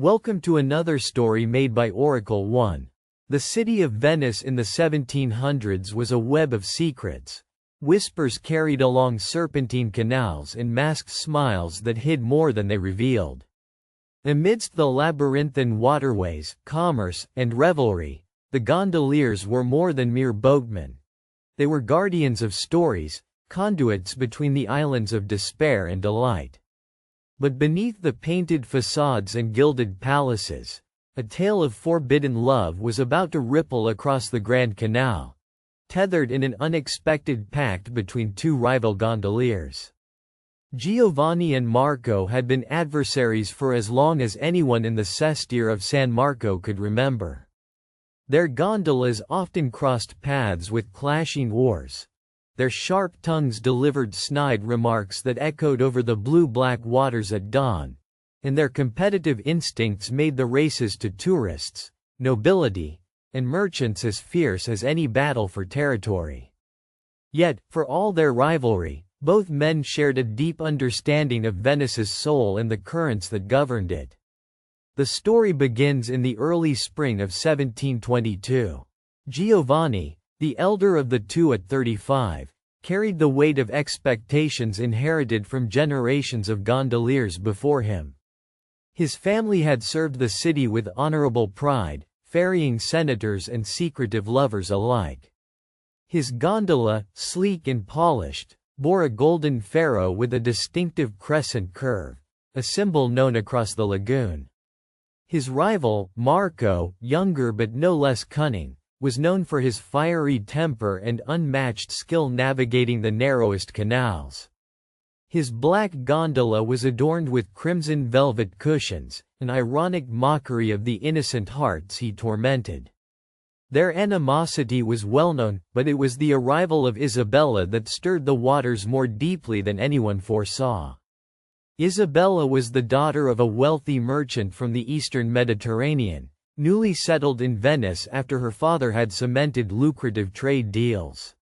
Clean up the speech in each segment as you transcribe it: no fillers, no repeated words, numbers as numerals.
Welcome to another story made by Oracle 1. The city of Venice in the 1700s was a web of secrets. Whispers carried along serpentine canals and masked smiles that hid more than they revealed. Amidst the labyrinthine waterways, commerce, and revelry, the gondoliers were more than mere boatmen. They were guardians of stories, conduits between the islands of despair and delight. But beneath the painted facades and gilded palaces, a tale of forbidden love was about to ripple across the Grand Canal, tethered in an unexpected pact between two rival gondoliers. Giovanni and Marco had been adversaries for as long as anyone in the sestiere of San Marco could remember. Their gondolas often crossed paths with clashing oars. Their sharp tongues delivered snide remarks that echoed over the blue-black waters at dawn, and their competitive instincts made the races to tourists, nobility, and merchants as fierce as any battle for territory. Yet, for all their rivalry, both men shared a deep understanding of Venice's soul and the currents that governed it. The story begins in the early spring of 1722. Giovanni, the elder of the two at 35, carried the weight of expectations inherited from generations of gondoliers before him. His family had served the city with honorable pride, ferrying senators and secretive lovers alike. His gondola, sleek and polished, bore a golden ferro with a distinctive crescent curve, a symbol known across the lagoon. His rival, Marco, younger but no less cunning, was known for his fiery temper and unmatched skill navigating the narrowest canals. His black gondola was adorned with crimson velvet cushions, an ironic mockery of the innocent hearts he tormented. Their animosity was well known, but it was the arrival of Isabella that stirred the waters more deeply than anyone foresaw. Isabella was the daughter of a wealthy merchant from the eastern Mediterranean, newly settled in Venice after her father had cemented lucrative trade deals.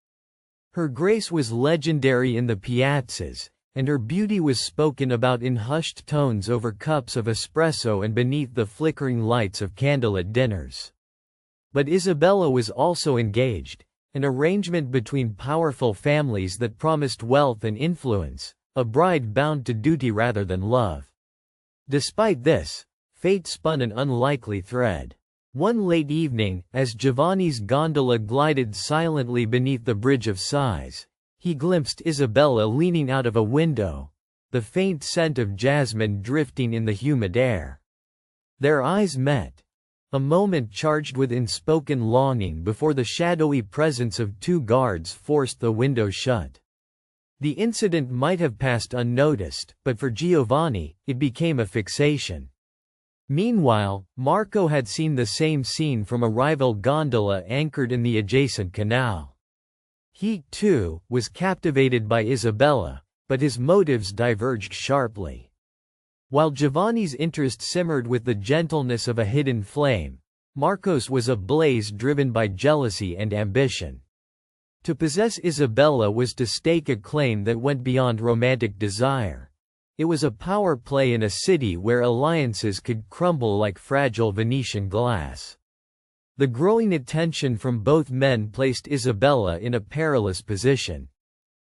Her grace was legendary in the piazzas, and her beauty was spoken about in hushed tones over cups of espresso and beneath the flickering lights of candlelit dinners. But Isabella was also engaged, an arrangement between powerful families that promised wealth and influence, a bride bound to duty rather than love. Despite this, fate spun an unlikely thread. One late evening, as Giovanni's gondola glided silently beneath the Bridge of Sighs, he glimpsed Isabella leaning out of a window, the faint scent of jasmine drifting in the humid air. Their eyes met, a moment charged with unspoken longing before the shadowy presence of two guards forced the window shut. The incident might have passed unnoticed, but for Giovanni, it became a fixation. Meanwhile, Marco had seen the same scene from a rival gondola anchored in the adjacent canal. He, too, was captivated by Isabella, but his motives diverged sharply. While Giovanni's interest simmered with the gentleness of a hidden flame, Marco's was ablaze driven by jealousy and ambition. To possess Isabella was to stake a claim that went beyond romantic desire. It was a power play in a city where alliances could crumble like fragile Venetian glass. The growing attention from both men placed Isabella in a perilous position.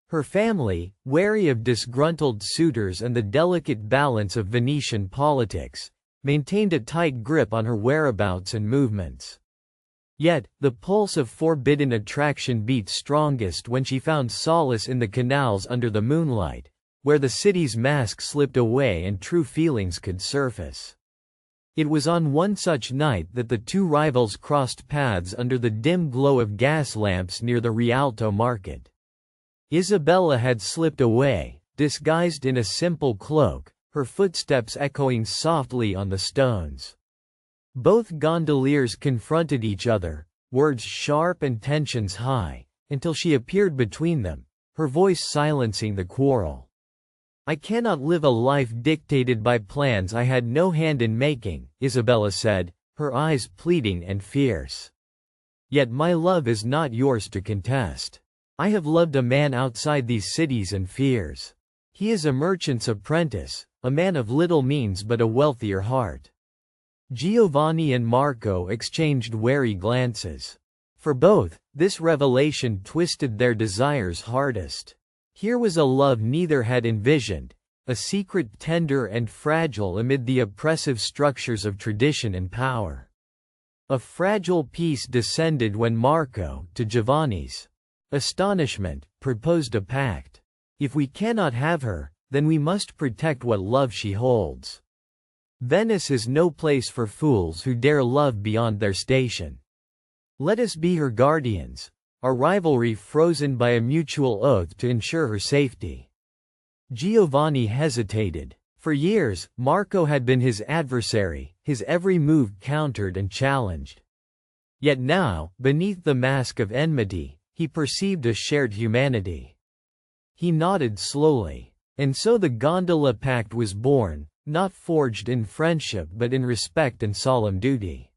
Her family, wary of disgruntled suitors and the delicate balance of Venetian politics, maintained a tight grip on her whereabouts and movements. Yet, the pulse of forbidden attraction beat strongest when she found solace in the canals under the moonlight, where the city's mask slipped away and true feelings could surface. It was on one such night that the two rivals crossed paths under the dim glow of gas lamps near the Rialto market. Isabella had slipped away, disguised in a simple cloak, her footsteps echoing softly on the stones. Both gondoliers confronted each other, words sharp and tensions high, until she appeared between them, her voice silencing the quarrel. "I cannot live a life dictated by plans I had no hand in making," Isabella said, her eyes pleading and fierce. "Yet my love is not yours to contest. I have loved a man outside these cities and fears. He is a merchant's apprentice, a man of little means but a wealthier heart. Giovanni and Marco exchanged wary glances. For both, this revelation twisted their desires hardest. Here was a love neither had envisioned, a secret tender and fragile amid the oppressive structures of tradition and power. A fragile peace descended when Marco, to Giovanni's astonishment, proposed a pact. If we cannot have her, then we must protect what love she holds. Venice is no place for fools who dare love beyond their station. Let us be her guardians, our rivalry frozen by a mutual oath to ensure her safety. Giovanni hesitated. For years, Marco had been his adversary, his every move countered and challenged. Yet now, beneath the mask of enmity, he perceived a shared humanity. He nodded slowly. And so the Gondola Pact was born, not forged in friendship but in respect and solemn duty.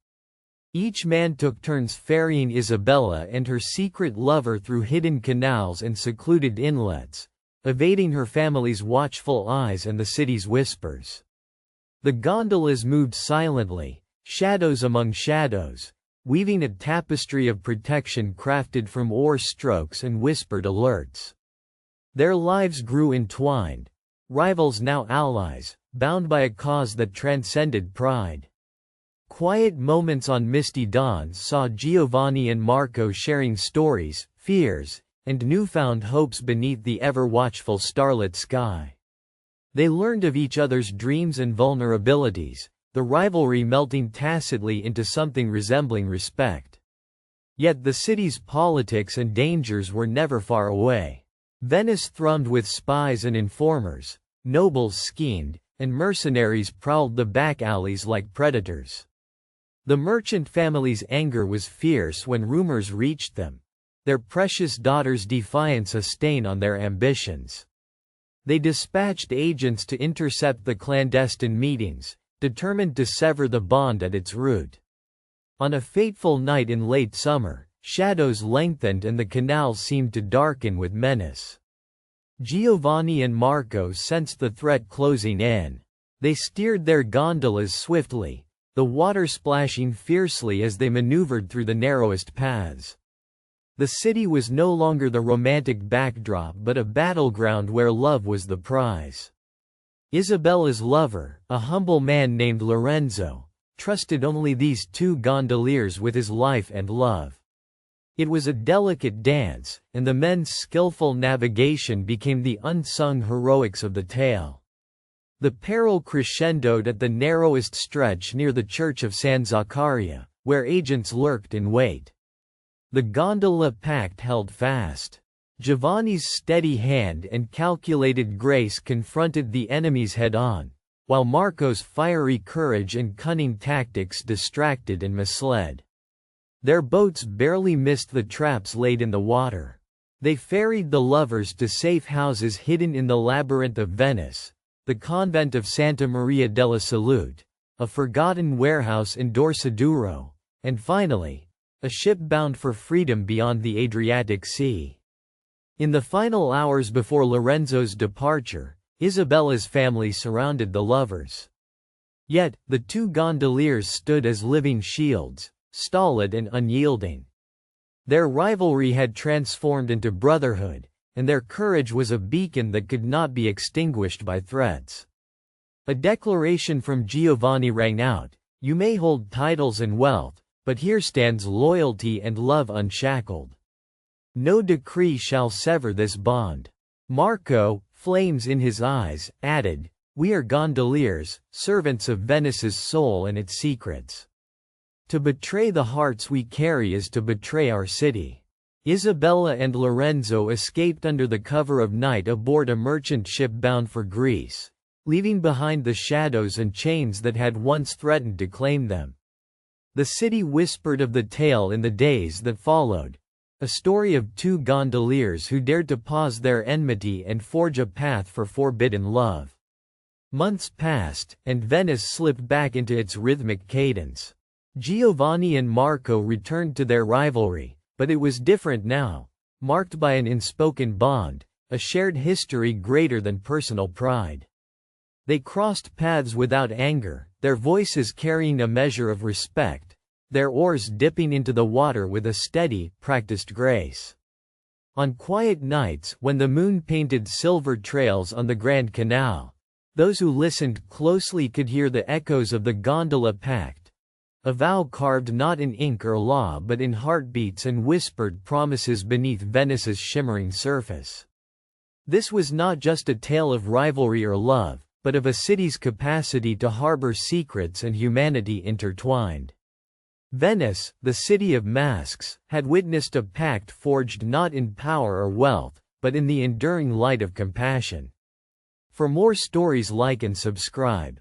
Each man took turns ferrying Isabella and her secret lover through hidden canals and secluded inlets, evading her family's watchful eyes and the city's whispers. The gondolas moved silently, shadows among shadows, weaving a tapestry of protection crafted from oar strokes and whispered alerts. Their lives grew entwined, rivals now allies, bound by a cause that transcended pride. Quiet moments on misty dawns saw Giovanni and Marco sharing stories, fears, and newfound hopes beneath the ever-watchful starlit sky. They learned of each other's dreams and vulnerabilities, the rivalry melting tacitly into something resembling respect. Yet the city's politics and dangers were never far away. Venice thrummed with spies and informers, nobles schemed, and mercenaries prowled the back alleys like predators. The merchant family's anger was fierce when rumors reached them, their precious daughter's defiance a stain on their ambitions. They dispatched agents to intercept the clandestine meetings, determined to sever the bond at its root. On a fateful night in late summer, shadows lengthened and the canals seemed to darken with menace. Giovanni and Marco sensed the threat closing in. They steered their gondolas swiftly, the water splashing fiercely as they maneuvered through the narrowest paths. The city was no longer the romantic backdrop but a battleground where love was the prize. Isabella's lover, a humble man named Lorenzo, trusted only these two gondoliers with his life and love. It was a delicate dance, and the men's skillful navigation became the unsung heroics of the tale. The peril crescendoed at the narrowest stretch near the church of San Zaccaria, where agents lurked in wait. The Gondola Pact held fast. Giovanni's steady hand and calculated grace confronted the enemies head-on, while Marco's fiery courage and cunning tactics distracted and misled. Their boats barely missed the traps laid in the water. They ferried the lovers to safe houses hidden in the labyrinth of Venice, the convent of Santa Maria della Salute, a forgotten warehouse in Dorsoduro, and finally, a ship bound for freedom beyond the Adriatic Sea. In the final hours before Lorenzo's departure, Isabella's family surrounded the lovers. Yet, the two gondoliers stood as living shields, stolid and unyielding. Their rivalry had transformed into brotherhood, and their courage was a beacon that could not be extinguished by threats. A declaration from Giovanni rang out, "You may hold titles and wealth, but here stands loyalty and love unshackled. No decree shall sever this bond." Marco, flames in his eyes, added, "We are gondoliers, servants of Venice's soul and its secrets. To betray the hearts we carry is to betray our city." Isabella and Lorenzo escaped under the cover of night aboard a merchant ship bound for Greece, leaving behind the shadows and chains that had once threatened to claim them. The city whispered of the tale in the days that followed, a story of two gondoliers who dared to pause their enmity and forge a path for forbidden love. Months passed, and Venice slipped back into its rhythmic cadence. Giovanni and Marco returned to their rivalry, but it was different now, marked by an unspoken bond, a shared history greater than personal pride. They crossed paths without anger, their voices carrying a measure of respect, their oars dipping into the water with a steady, practiced grace. On quiet nights, when the moon painted silver trails on the Grand Canal, those who listened closely could hear the echoes of the Gondola Pact, a vow carved not in ink or law but in heartbeats and whispered promises beneath Venice's shimmering surface. This was not just a tale of rivalry or love, but of a city's capacity to harbor secrets and humanity intertwined. Venice, the city of masks, had witnessed a pact forged not in power or wealth, but in the enduring light of compassion. For more stories, like and subscribe.